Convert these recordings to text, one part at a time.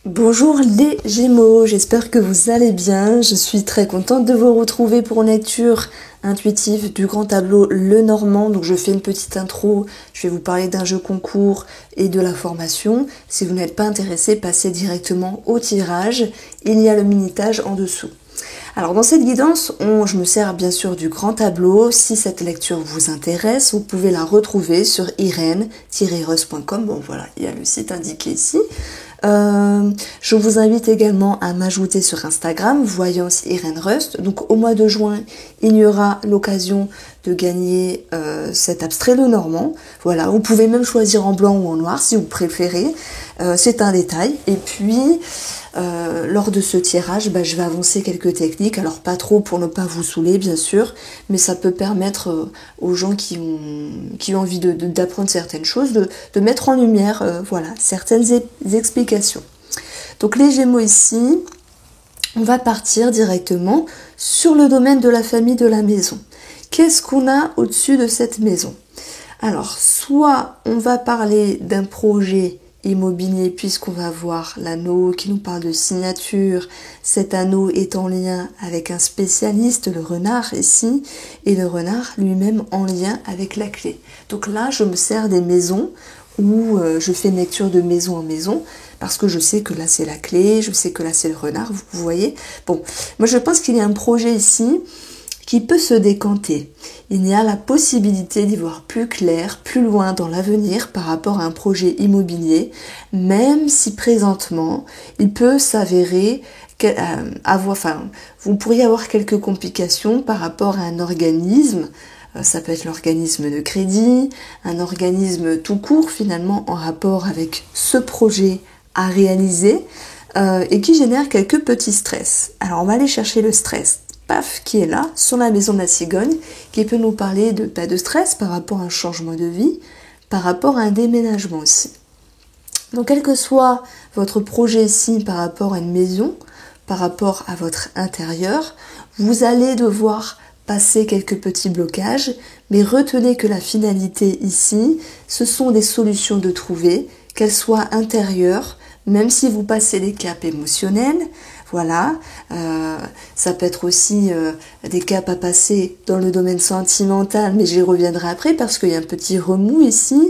Bonjour les Gémeaux, j'espère que vous allez bien. Je suis très contente de vous retrouver pour une lecture intuitive du grand tableau Lenormand. Donc je fais une petite intro, je vais vous parler d'un jeu concours et de la formation. Si vous n'êtes pas intéressé, passez directement au tirage. Il y a le minitage en dessous. Alors dans cette guidance, je me sers bien sûr du grand tableau. Si cette lecture vous intéresse, vous pouvez la retrouver sur irene-reus.com. Bon voilà, il y a le site indiqué ici. Je vous invite également à m'ajouter sur Instagram, Voyance Irene Rust. Donc au mois de juin, il y aura l'occasion de gagner cet abstrait Lenormand. Voilà, vous pouvez même choisir en blanc ou en noir si vous préférez. C'est un détail. Et puis, lors de ce tirage, je vais avancer quelques techniques. Alors pas trop pour ne pas vous saouler, bien sûr, mais ça peut permettre aux gens qui ont envie d'apprendre certaines choses, de mettre en lumière voilà, certaines explications. Donc les Gémeaux ici, on va partir directement sur le domaine de la famille, de la maison. Qu'est-ce qu'on a au-dessus de cette maison? Alors, soit on va parler d'un projet immobilier puisqu'on va voir l'anneau qui nous parle de signature. Cet anneau est en lien avec un spécialiste, le renard ici, et le renard lui-même en lien avec la clé. Donc là, je me sers des maisons où je fais une lecture de maison en maison parce que je sais que là c'est la clé, je sais que là c'est le renard, vous voyez. Bon, moi je pense qu'il y a un projet ici qui peut se décanter. Il y a la possibilité d'y voir plus clair, plus loin dans l'avenir par rapport à un projet immobilier, même si présentement, il peut s'avérer vous pourriez avoir quelques complications par rapport à un organisme. Ça peut être l'organisme de crédit, un organisme tout court finalement en rapport avec ce projet à réaliser et qui génère quelques petits stress. Alors on va aller chercher le stress. Qui est là, sur la maison de la cigogne, qui peut nous parler de stress par rapport à un changement de vie, par rapport à un déménagement aussi. Donc quel que soit votre projet ici par rapport à une maison, par rapport à votre intérieur, vous allez devoir passer quelques petits blocages, mais retenez que la finalité ici, ce sont des solutions de trouver, qu'elles soient intérieures, même si vous passez des caps émotionnels. Voilà, ça peut être aussi des caps à passer dans le domaine sentimental, mais j'y reviendrai après parce qu'il y a un petit remous ici,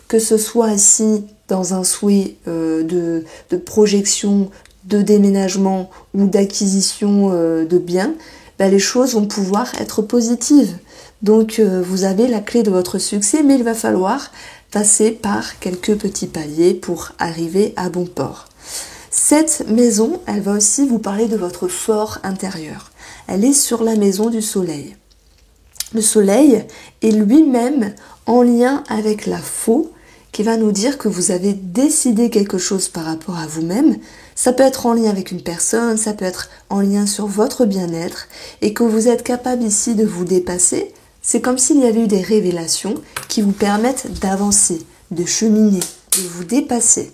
que ce soit ici dans un souhait de projection, de déménagement ou d'acquisition de biens, les choses vont pouvoir être positives. Donc vous avez la clé de votre succès, mais il va falloir passer par quelques petits paliers pour arriver à bon port. Cette maison, elle va aussi vous parler de votre fort intérieur. Elle est sur la maison du soleil. Le soleil est lui-même en lien avec la faux, qui va nous dire que vous avez décidé quelque chose par rapport à vous-même. Ça peut être en lien avec une personne, ça peut être en lien sur votre bien-être, et que vous êtes capable ici de vous dépasser. C'est comme s'il y avait eu des révélations qui vous permettent d'avancer, de cheminer, de vous dépasser.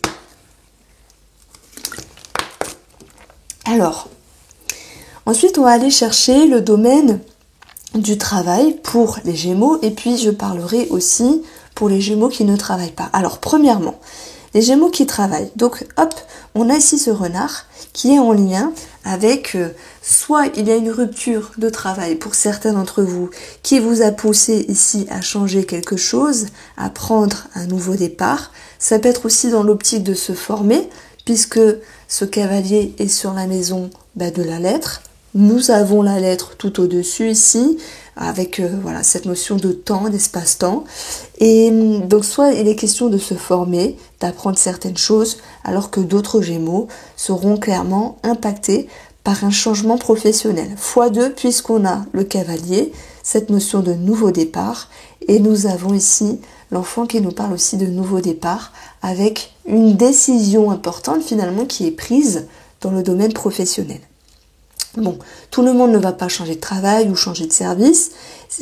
Alors, ensuite on va aller chercher le domaine du travail pour les Gémeaux et puis je parlerai aussi pour les Gémeaux qui ne travaillent pas. Alors premièrement, les Gémeaux qui travaillent. Donc hop, on a ici ce renard qui est en lien avec soit il y a une rupture de travail pour certains d'entre vous qui vous a poussé ici à changer quelque chose, à prendre un nouveau départ. Ça peut être aussi dans l'optique de se former puisque ce cavalier est sur la maison de la lettre. Nous avons la lettre tout au-dessus ici, avec voilà, cette notion de temps, d'espace-temps. Et donc soit il est question de se former, d'apprendre certaines choses, alors que d'autres Gémeaux seront clairement impactés par un changement professionnel. x2 puisqu'on a le cavalier, cette notion de nouveau départ, et nous avons ici l'enfant qui nous parle aussi de nouveau départ, avec une décision importante finalement qui est prise dans le domaine professionnel. Bon, tout le monde ne va pas changer de travail ou changer de service.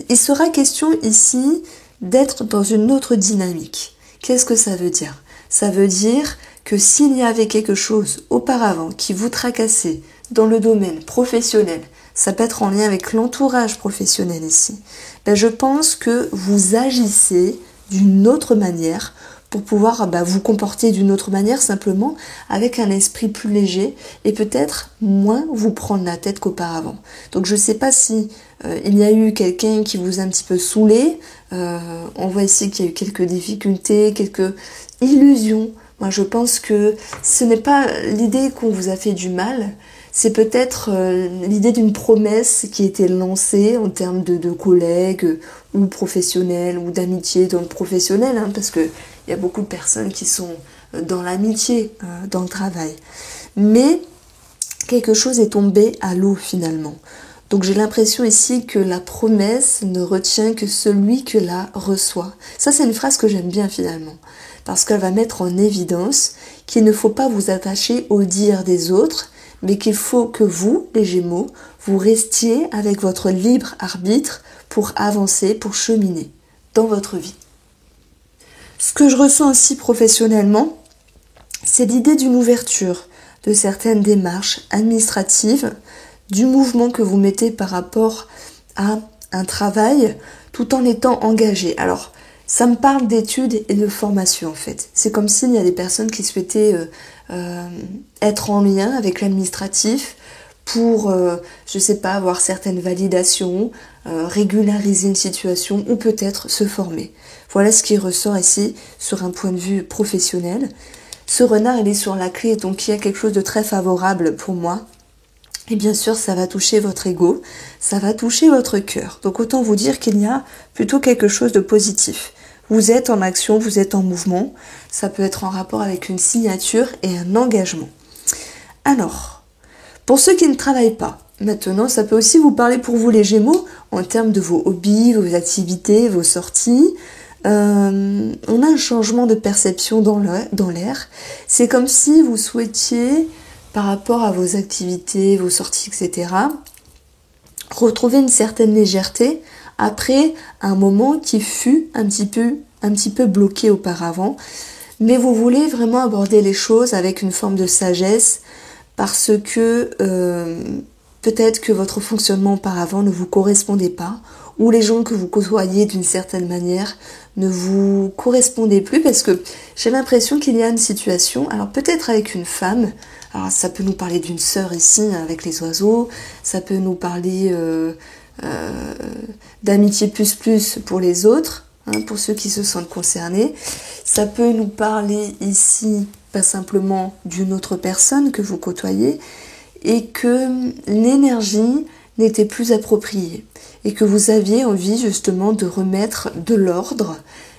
Il sera question ici d'être dans une autre dynamique. Qu'est-ce que ça veut dire? Ça veut dire que s'il y avait quelque chose auparavant qui vous tracassait dans le domaine professionnel, ça peut être en lien avec l'entourage professionnel ici. Ben, je pense que vous agissez d'une autre manière pour pouvoir vous comporter d'une autre manière, simplement avec un esprit plus léger et peut-être moins vous prendre la tête qu'auparavant. Donc je ne sais pas si il y a eu quelqu'un qui vous a un petit peu saoulé, on voit ici qu'il y a eu quelques difficultés, quelques illusions. Moi je pense que ce n'est pas l'idée qu'on vous a fait du mal, c'est peut-être l'idée d'une promesse qui a été lancée en termes de collègues ou professionnels ou d'amitié dans le professionnel, hein, parce que il y a beaucoup de personnes qui sont dans l'amitié, dans le travail. Mais quelque chose est tombé à l'eau finalement. Donc j'ai l'impression ici que la promesse ne retient que celui que la reçoit. Ça c'est une phrase que j'aime bien finalement, parce qu'elle va mettre en évidence qu'il ne faut pas vous attacher au dire des autres, mais qu'il faut que vous, les Gémeaux, vous restiez avec votre libre arbitre pour avancer, pour cheminer dans votre vie. Ce que je ressens aussi professionnellement, c'est l'idée d'une ouverture de certaines démarches administratives, du mouvement que vous mettez par rapport à un travail, tout en étant engagé. Alors, ça me parle d'études et de formation en fait. C'est comme s'il y a des personnes qui souhaitaient être en lien avec l'administratif pour, je sais pas, avoir certaines validations, régulariser une situation ou peut-être se former. Voilà ce qui ressort ici sur un point de vue professionnel. Ce renard, il est sur la clé, donc il y a quelque chose de très favorable pour moi. Et bien sûr, ça va toucher votre ego, ça va toucher votre cœur. Donc autant vous dire qu'il y a plutôt quelque chose de positif. Vous êtes en action, vous êtes en mouvement. Ça peut être en rapport avec une signature et un engagement. Alors, pour ceux qui ne travaillent pas, maintenant, ça peut aussi vous parler pour vous les Gémeaux, en termes de vos hobbies, vos activités, vos sorties. On a un changement de perception dans l'air. C'est comme si vous souhaitiez, par rapport à vos activités, vos sorties, etc., retrouver une certaine légèreté après un moment qui fut un petit peu bloqué auparavant. Mais vous voulez vraiment aborder les choses avec une forme de sagesse parce que peut-être que votre fonctionnement auparavant ne vous correspondait pas, ou les gens que vous côtoyez d'une certaine manière ne vous correspondaient plus, parce que j'ai l'impression qu'il y a une situation, alors peut-être avec une femme, alors ça peut nous parler d'une sœur ici avec les oiseaux, ça peut nous parler d'amitié plus pour les autres, hein, pour ceux qui se sentent concernés, ça peut nous parler ici pas simplement d'une autre personne que vous côtoyez, et que l'énergie n'était plus appropriée et que vous aviez envie justement de remettre de l'ordre,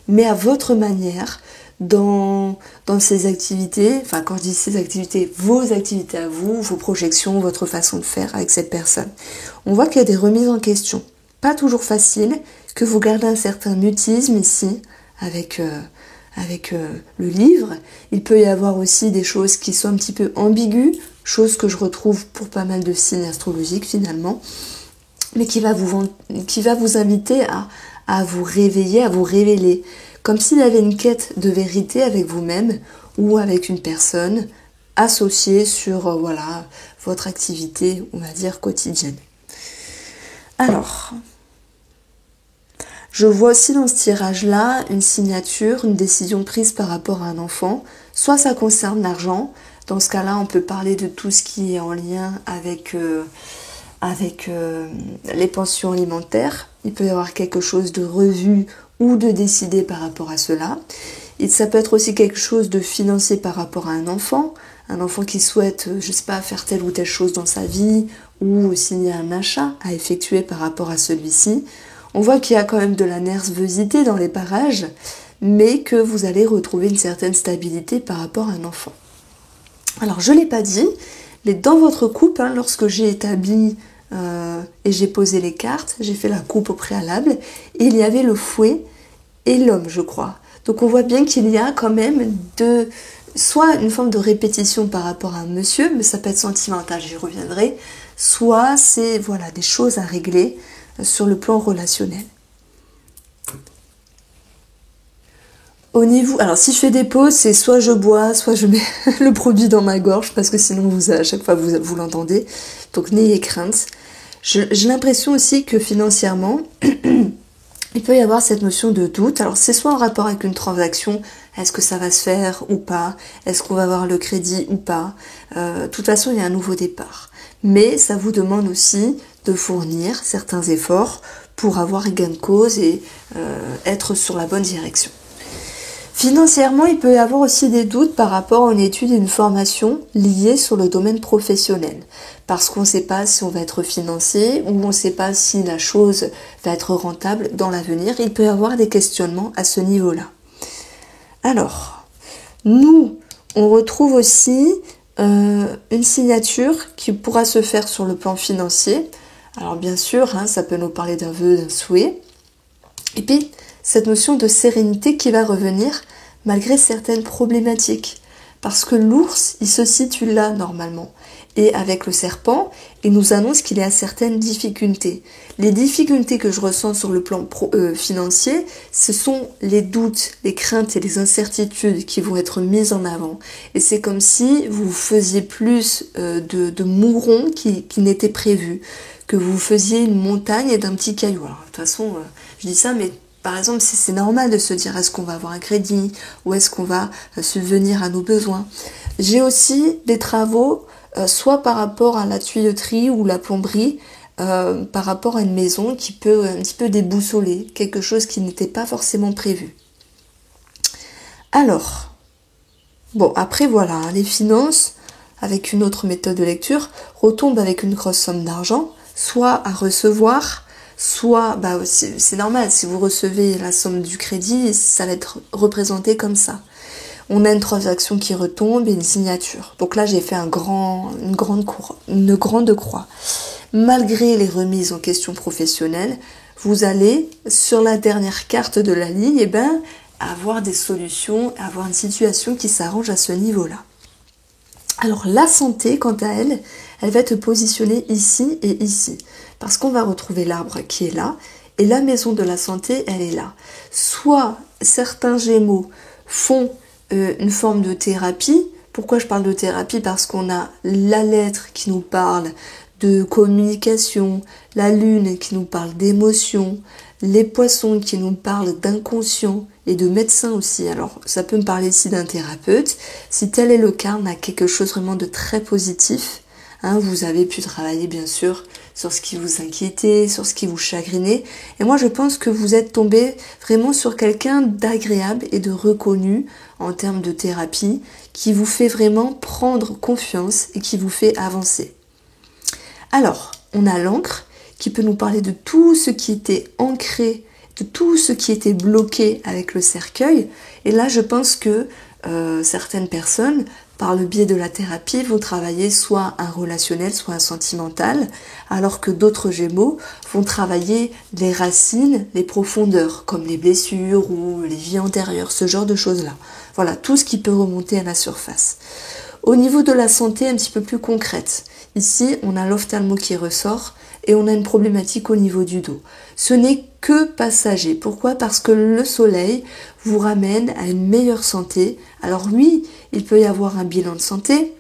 mais à votre manière, dans ces activités, enfin quand je dis ces activités, vos activités à vous, vos projections, votre façon de faire avec cette personne. On voit qu'il y a des remises en question, pas toujours faciles, que vous gardez un certain mutisme ici avec le livre. Il peut y avoir aussi des choses qui sont un petit peu ambiguës, chose que je retrouve pour pas mal de signes astrologiques finalement, mais qui va vous inviter à vous réveiller, à vous révéler, comme s'il y avait une quête de vérité avec vous-même ou avec une personne associée sur votre activité, on va dire, quotidienne. Alors, je vois aussi dans ce tirage-là une signature, une décision prise par rapport à un enfant. Soit ça concerne l'argent, dans ce cas-là, on peut parler de tout ce qui est en lien avec les pensions alimentaires. Il peut y avoir quelque chose de revu ou de décidé par rapport à cela. Et ça peut être aussi quelque chose de financier par rapport à un enfant qui souhaite, je sais pas, faire telle ou telle chose dans sa vie, ou s'il y a un achat à effectuer par rapport à celui-ci. On voit qu'il y a quand même de la nervosité dans les parages, mais que vous allez retrouver une certaine stabilité par rapport à un enfant. Alors je ne l'ai pas dit, mais dans votre coupe, lorsque j'ai établi et j'ai posé les cartes, j'ai fait la coupe au préalable, et il y avait le fouet et l'homme, je crois. Donc on voit bien qu'il y a quand même soit une forme de répétition par rapport à un monsieur, mais ça peut être sentimental, j'y reviendrai, soit c'est des choses à régler sur le plan relationnel. Au niveau, alors si je fais des pauses, c'est soit je bois, soit je mets le produit dans ma gorge, parce que sinon à chaque fois vous l'entendez, donc n'ayez crainte. J'ai l'impression aussi que financièrement, il peut y avoir cette notion de doute. Alors c'est soit en rapport avec une transaction, est-ce que ça va se faire ou pas, est-ce qu'on va avoir le crédit ou pas. De toute façon, il y a un nouveau départ. Mais ça vous demande aussi de fournir certains efforts pour avoir gain de cause et être sur la bonne direction. Financièrement, il peut y avoir aussi des doutes par rapport à une étude et une formation liée sur le domaine professionnel. Parce qu'on ne sait pas si on va être financé ou on ne sait pas si la chose va être rentable dans l'avenir. Il peut y avoir des questionnements à ce niveau-là. Alors, nous, on retrouve aussi une signature qui pourra se faire sur le plan financier. Alors bien sûr, ça peut nous parler d'un vœu, d'un souhait. Et puis, cette notion de sérénité qui va revenir malgré certaines problématiques. Parce que l'ours, il se situe là normalement. Et avec le serpent, il nous annonce qu'il est à certaines difficultés. Les difficultés que je ressens sur le plan financier, ce sont les doutes, les craintes et les incertitudes qui vont être mises en avant. Et c'est comme si vous faisiez plus de mourons qui n'étaient prévus, que vous faisiez une montagne et d'un petit caillou. Alors de toute façon, je dis ça, mais par exemple, c'est normal de se dire est-ce qu'on va avoir un crédit ou est-ce qu'on va subvenir à nos besoins. J'ai aussi des travaux, soit par rapport à la tuyauterie ou la plomberie, par rapport à une maison qui peut un petit peu déboussoler, quelque chose qui n'était pas forcément prévu. Alors, bon, après voilà, les finances, avec une autre méthode de lecture, retombent avec une grosse somme d'argent, soit à recevoir, soit, c'est normal, si vous recevez la somme du crédit, ça va être représenté comme ça. On a une transaction qui retombe et une signature. Donc là, j'ai fait une grande croix. Malgré les remises en question professionnelles, vous allez, sur la dernière carte de la ligne, avoir des solutions, avoir une situation qui s'arrange à ce niveau-là. Alors la santé, quant à elle, elle va être positionnée ici et ici. Parce qu'on va retrouver l'arbre qui est là, et la maison de la santé, elle est là. Soit certains Gémeaux font une forme de thérapie. Pourquoi je parle de thérapie? Parce qu'on a la lettre qui nous parle de communication, la lune qui nous parle d'émotion, les poissons qui nous parlent d'inconscient et de médecin aussi. Alors ça peut me parler ici d'un thérapeute. Si tel est le cas, on a quelque chose vraiment de très positif. Vous avez pu travailler bien sûr sur ce qui vous inquiétait, sur ce qui vous chagrinait. Et moi je pense que vous êtes tombé vraiment sur quelqu'un d'agréable et de reconnu en termes de thérapie, qui vous fait vraiment prendre confiance et qui vous fait avancer. Alors, on a l'encre qui peut nous parler de tout ce qui était ancré, de tout ce qui était bloqué avec le cercueil. Et là, je pense que certaines personnes, par le biais de la thérapie, vont travailler soit un relationnel, soit un sentimental, alors que d'autres Gémeaux vont travailler les racines, les profondeurs, comme les blessures ou les vies antérieures, ce genre de choses-là. Voilà, tout ce qui peut remonter à la surface. Au niveau de la santé, un petit peu plus concrète, ici, on a l'ophtalmo qui ressort et on a une problématique au niveau du dos. Ce n'est que passager. Pourquoi? Parce que le soleil vous ramène à une meilleure santé. Alors oui, il peut y avoir un bilan de santé.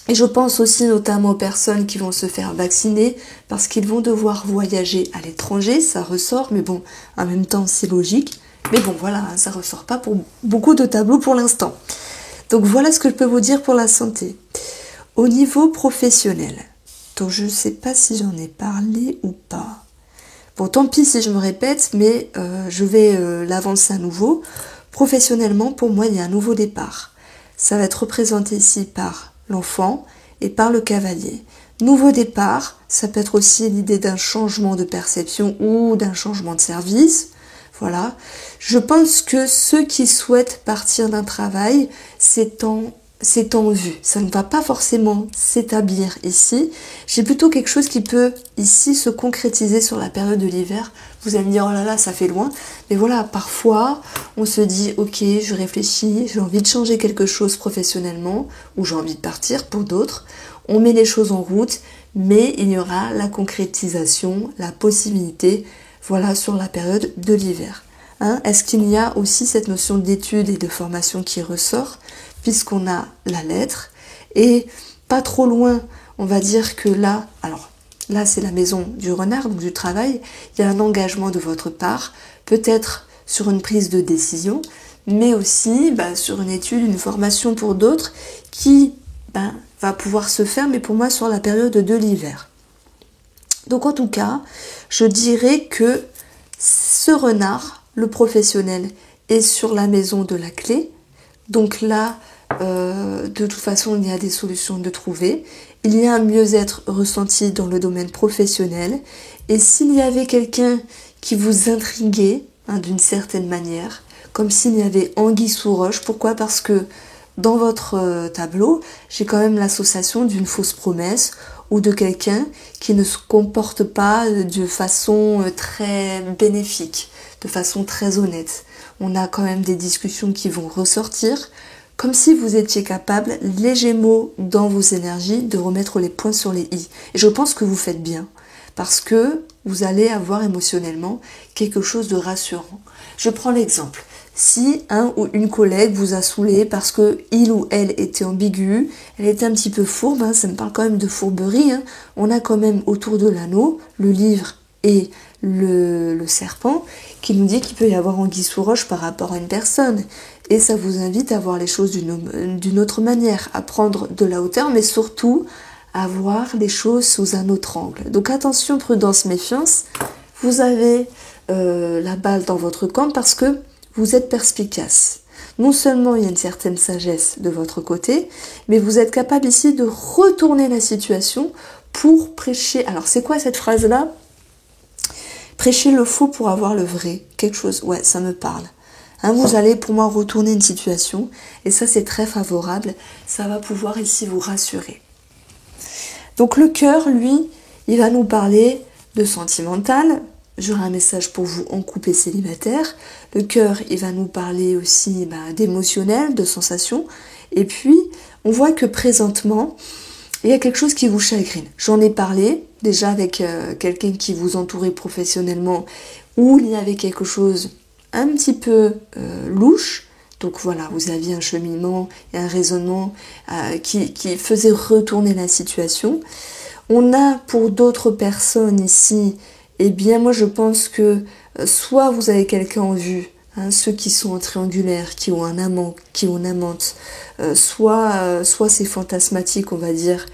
Et je pense aussi notamment aux personnes qui vont se faire vacciner parce qu'ils vont devoir voyager à l'étranger. Ça ressort, mais bon, en même temps, c'est logique. Mais bon, voilà, ça ressort pas pour beaucoup de tableaux pour l'instant. Donc voilà ce que je peux vous dire pour la santé. Au niveau professionnel, donc je ne sais pas si j'en ai parlé ou pas. Bon, tant pis si je me répète, mais je vais l'avancer à nouveau. Professionnellement, pour moi, il y a un nouveau départ. Ça va être représenté ici par l'enfant et par le cavalier. Nouveau départ, ça peut être aussi l'idée d'un changement de perception ou d'un changement de service. Voilà. Je pense que ceux qui souhaitent partir d'un travail, c'est en vue. Ça ne va pas forcément s'établir ici. J'ai plutôt quelque chose qui peut ici se concrétiser sur la période de l'hiver. Vous allez me dire, oh là là, ça fait loin. Mais voilà, parfois, on se dit, ok, je réfléchis, j'ai envie de changer quelque chose professionnellement, ou j'ai envie de partir pour d'autres. On met les choses en route, mais il y aura la concrétisation, la possibilité, voilà, sur la période de l'hiver. Est-ce qu'il y a aussi cette notion d'études et de formation qui ressort, puisqu'on a la lettre, et pas trop loin, on va dire que là, alors, là c'est la maison du renard, donc du travail, il y a un engagement de votre part, peut-être sur une prise de décision, mais aussi sur une étude, une formation pour d'autres qui va pouvoir se faire, mais pour moi sur la période de l'hiver. Donc en tout cas, je dirais que ce renard, le professionnel, est sur la maison de la clé. Donc là, de toute façon, il y a des solutions de trouver. Il y a un mieux-être ressenti dans le domaine professionnel. Et s'il y avait quelqu'un qui vous intriguait d'une certaine manière, comme s'il y avait anguille sous roche, pourquoi ? Parce que dans votre tableau, j'ai quand même l'association d'une fausse promesse ou de quelqu'un qui ne se comporte pas de façon très bénéfique, de façon très honnête. On a quand même des discussions qui vont ressortir, comme si vous étiez capable, les Gémeaux, dans vos énergies, de remettre les points sur les i. Et je pense que vous faites bien, parce que vous allez avoir émotionnellement quelque chose de rassurant. Je prends l'exemple. Si un ou une collègue vous a saoulé parce que il ou elle était ambigu, elle était un petit peu fourbe, ça me parle quand même de fourberie, on a quand même autour de l'anneau, le livre et le serpent, qui nous dit qu'il peut y avoir anguille sous roche par rapport à une personne. Et ça vous invite à voir les choses d'une autre manière, à prendre de la hauteur, mais surtout à voir les choses sous un autre angle. Donc attention, prudence, méfiance, vous avez la balle dans votre camp parce que vous êtes perspicace. Non seulement il y a une certaine sagesse de votre côté, mais vous êtes capable ici de retourner la situation pour prêcher. Alors c'est quoi cette phrase-là ? Prêcher le faux pour avoir le vrai. Quelque chose, ouais, ça me parle. Vous allez pour moi retourner une situation, et ça c'est très favorable, ça va pouvoir ici vous rassurer. Donc le cœur, lui, il va nous parler de sentimental. J'aurai un message pour vous en couple et célibataire. Le cœur, il va nous parler aussi d'émotionnel, de sensations. Et puis, on voit que présentement, il y a quelque chose qui vous chagrine. J'en ai parlé déjà avec quelqu'un qui vous entourait professionnellement, où il y avait quelque chose un petit peu louche. Donc voilà, vous aviez un cheminement et un raisonnement qui faisait retourner la situation. On a pour d'autres personnes ici, eh bien moi je pense que soit vous avez quelqu'un en vue, ceux qui sont en triangulaire, qui ont un amant, qui ont une amante, soit c'est fantasmatique on va dire,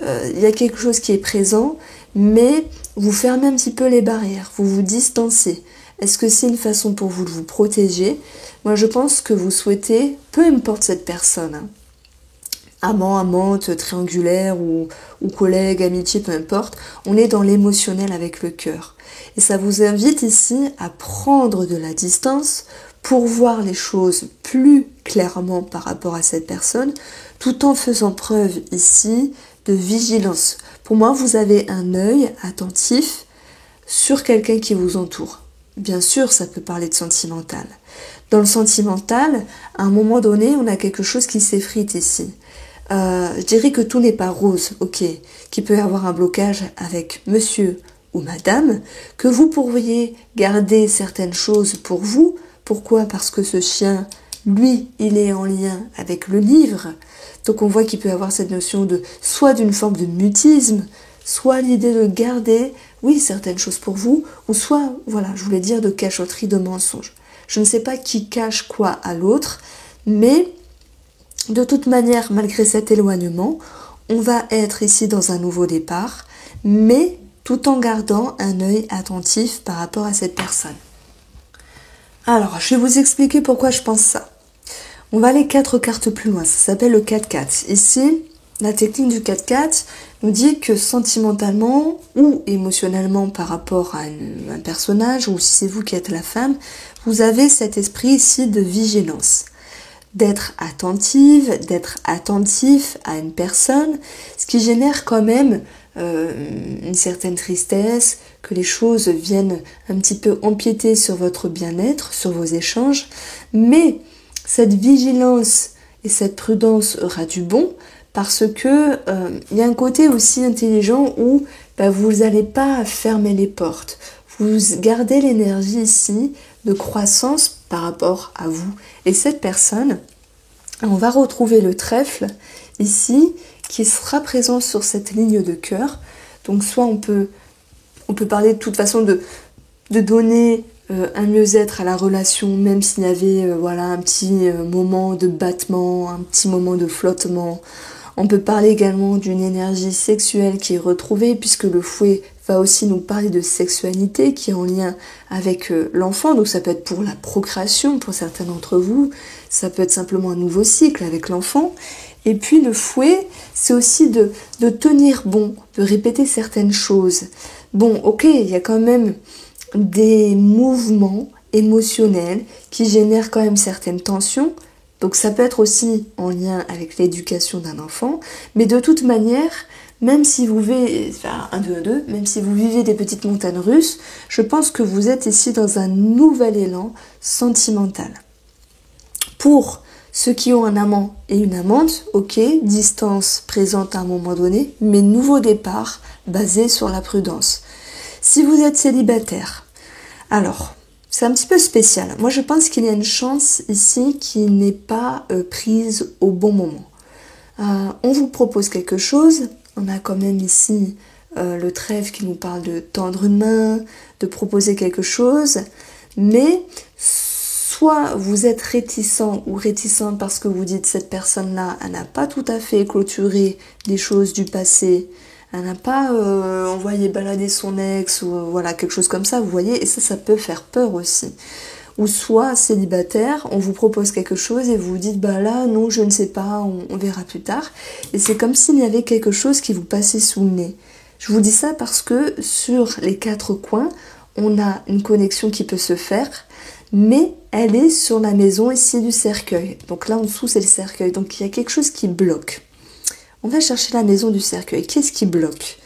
il y a quelque chose qui est présent, mais vous fermez un petit peu les barrières, vous vous distancez. Est-ce que c'est une façon pour vous de vous protéger ? Moi je pense que vous souhaitez, peu importe cette personne, amant, amante, triangulaire ou collègue, amitié, peu importe, on est dans l'émotionnel avec le cœur. Et ça vous invite ici à prendre de la distance pour voir les choses plus clairement par rapport à cette personne, tout en faisant preuve ici de vigilance. Pour moi, vous avez un œil attentif sur quelqu'un qui vous entoure. Bien sûr, ça peut parler de sentimental. Dans le sentimental, à un moment donné, on a quelque chose qui s'effrite ici. Je dirais que tout n'est pas rose, ok, qu'il peut y avoir un blocage avec monsieur ou madame, que vous pourriez garder certaines choses pour vous. Pourquoi ? Parce que ce chien, lui, il est en lien avec le livre. Donc on voit qu'il peut y avoir cette notion de soit d'une forme de mutisme, soit l'idée de garder, oui, certaines choses pour vous, ou soit, voilà, je voulais dire de cachotterie, de mensonge. Je ne sais pas qui cache quoi à l'autre, mais de toute manière, malgré cet éloignement, on va être ici dans un nouveau départ, mais tout en gardant un œil attentif par rapport à cette personne. Alors, je vais vous expliquer pourquoi je pense ça. On va aller 4 cartes plus loin, ça s'appelle le 4-4. Ici, la technique du 4-4 nous dit que sentimentalement ou émotionnellement par rapport à un personnage, ou si c'est vous qui êtes la femme, vous avez cet esprit ici de vigilance. D'être attentive, d'être attentif à une personne, ce qui génère quand même une certaine tristesse, que les choses viennent un petit peu empiéter sur votre bien-être, sur vos échanges, mais cette vigilance et cette prudence aura du bon, parce que il y a un côté aussi intelligent où vous n'allez pas fermer les portes, vous gardez l'énergie ici de croissance par rapport à vous. Et cette personne, on va retrouver le trèfle ici qui sera présent sur cette ligne de cœur. Donc soit on peut parler de toute façon de donner un mieux-être à la relation, même s'il y avait voilà, un petit moment de battement, un petit moment de flottement. On peut parler également d'une énergie sexuelle qui est retrouvée, puisque le fouet va aussi nous parler de sexualité qui est en lien avec l'enfant. Donc ça peut être pour la procréation pour certains d'entre vous, ça peut être simplement un nouveau cycle avec l'enfant. Et puis le fouet, c'est aussi de tenir bon, de répéter certaines choses. Bon, ok, il y a quand même des mouvements émotionnels qui génèrent quand même certaines tensions. Donc ça peut être aussi en lien avec l'éducation d'un enfant, mais de toute manière, même si vous vivez, enfin, 1, 2, 2, même si vous vivez des petites montagnes russes, je pense que vous êtes ici dans un nouvel élan sentimental. Pour ceux qui ont un amant et une amante, ok, distance présente à un moment donné, mais nouveau départ basé sur la prudence. Si vous êtes célibataire, alors, c'est un petit peu spécial. Moi, je pense qu'il y a une chance ici qui n'est pas prise au bon moment. On vous propose quelque chose. On a quand même ici le trèfle qui nous parle de tendre une main, de proposer quelque chose. Mais soit vous êtes réticent ou réticente parce que vous dites cette personne-là, elle n'a pas tout à fait clôturé des choses du passé. Elle n'a pas envoyé balader son ex ou voilà quelque chose comme ça, vous voyez, et ça peut faire peur aussi. Ou soit célibataire, on vous propose quelque chose et vous vous dites bah là non je ne sais pas, on verra plus tard. Et c'est comme s'il y avait quelque chose qui vous passait sous le nez. Je vous dis ça parce que sur les 4 coins, on a une connexion qui peut se faire, mais elle est sur la maison ici du cercueil. Donc là en dessous c'est le cercueil, donc il y a quelque chose qui bloque. On va chercher la maison du cercueil. Qu'est-ce qui bloque?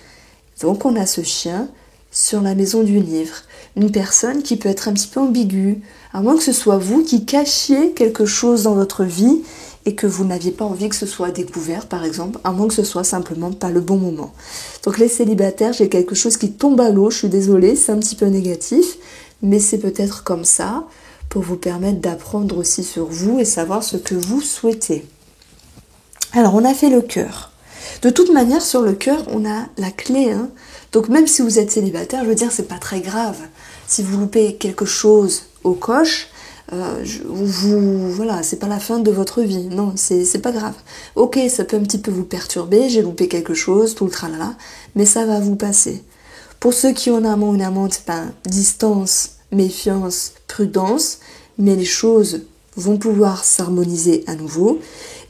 Donc on a ce chien sur la maison du livre. Une personne qui peut être un petit peu ambiguë, à moins que ce soit vous qui cachiez quelque chose dans votre vie et que vous n'aviez pas envie que ce soit découvert, par exemple, à moins que ce soit simplement pas le bon moment. Donc les célibataires, j'ai quelque chose qui tombe à l'eau, je suis désolée, c'est un petit peu négatif, mais c'est peut-être comme ça pour vous permettre d'apprendre aussi sur vous et savoir ce que vous souhaitez. Alors, on a fait le cœur. De toute manière, sur le cœur, on a la clé. Hein. Donc, même si vous êtes célibataire, je veux dire, c'est pas très grave. Si vous loupez quelque chose au coche, voilà, c'est pas la fin de votre vie. Non, c'est pas grave. Ok, ça peut un petit peu vous perturber. J'ai loupé quelque chose, tout le tralala, mais ça va vous passer. Pour ceux qui ont un amant ou une amante, distance, méfiance, prudence, mais les choses vont pouvoir s'harmoniser à nouveau.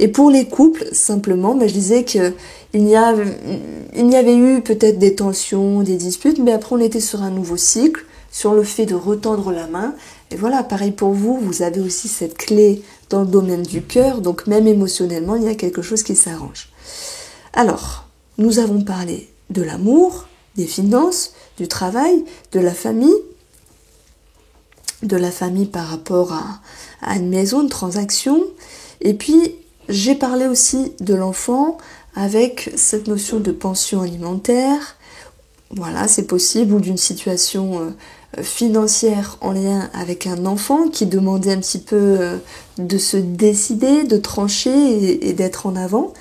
Et pour les couples, simplement, je disais qu'il y avait eu peut-être des tensions, des disputes, mais après on était sur un nouveau cycle, sur le fait de retendre la main. Et voilà, pareil pour vous, vous avez aussi cette clé dans le domaine du cœur, donc même émotionnellement, il y a quelque chose qui s'arrange. Alors, nous avons parlé de l'amour, des finances, du travail, de la famille par rapport à une maison, une transaction. Et puis, j'ai parlé aussi de l'enfant avec cette notion de pension alimentaire. Voilà, c'est possible, ou d'une situation financière en lien avec un enfant qui demandait un petit peu de se décider, de trancher et d'être en avant.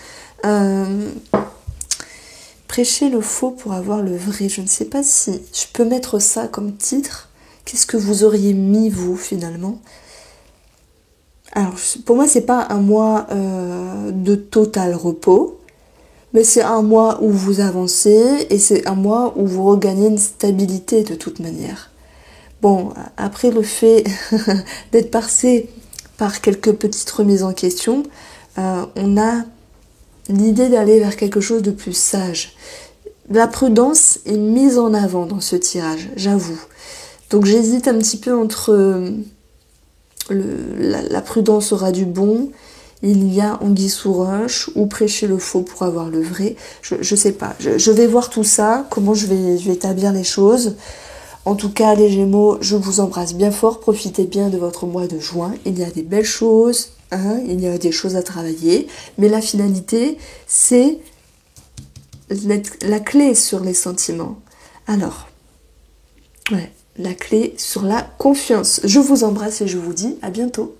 Prêcher le faux pour avoir le vrai. Je ne sais pas si je peux mettre ça comme titre. Qu'est-ce que vous auriez mis, vous, finalement? Alors, pour moi, c'est pas un mois de total repos, mais c'est un mois où vous avancez et c'est un mois où vous regagnez une stabilité de toute manière. Bon, après le fait d'être passé par quelques petites remises en question, on a l'idée d'aller vers quelque chose de plus sage. La prudence est mise en avant dans ce tirage, j'avoue. Donc j'hésite un petit peu entre la prudence aura du bon, il y a anguille sous roche, ou prêcher le faux pour avoir le vrai. Je sais pas, je vais voir tout ça, comment je vais établir les choses. En tout cas, les Gémeaux, je vous embrasse bien fort, profitez bien de votre mois de juin. Il y a des belles choses, hein, il y a des choses à travailler, mais la finalité, c'est la clé sur les sentiments. Alors, ouais. La clé sur la confiance. Je vous embrasse et je vous dis à bientôt.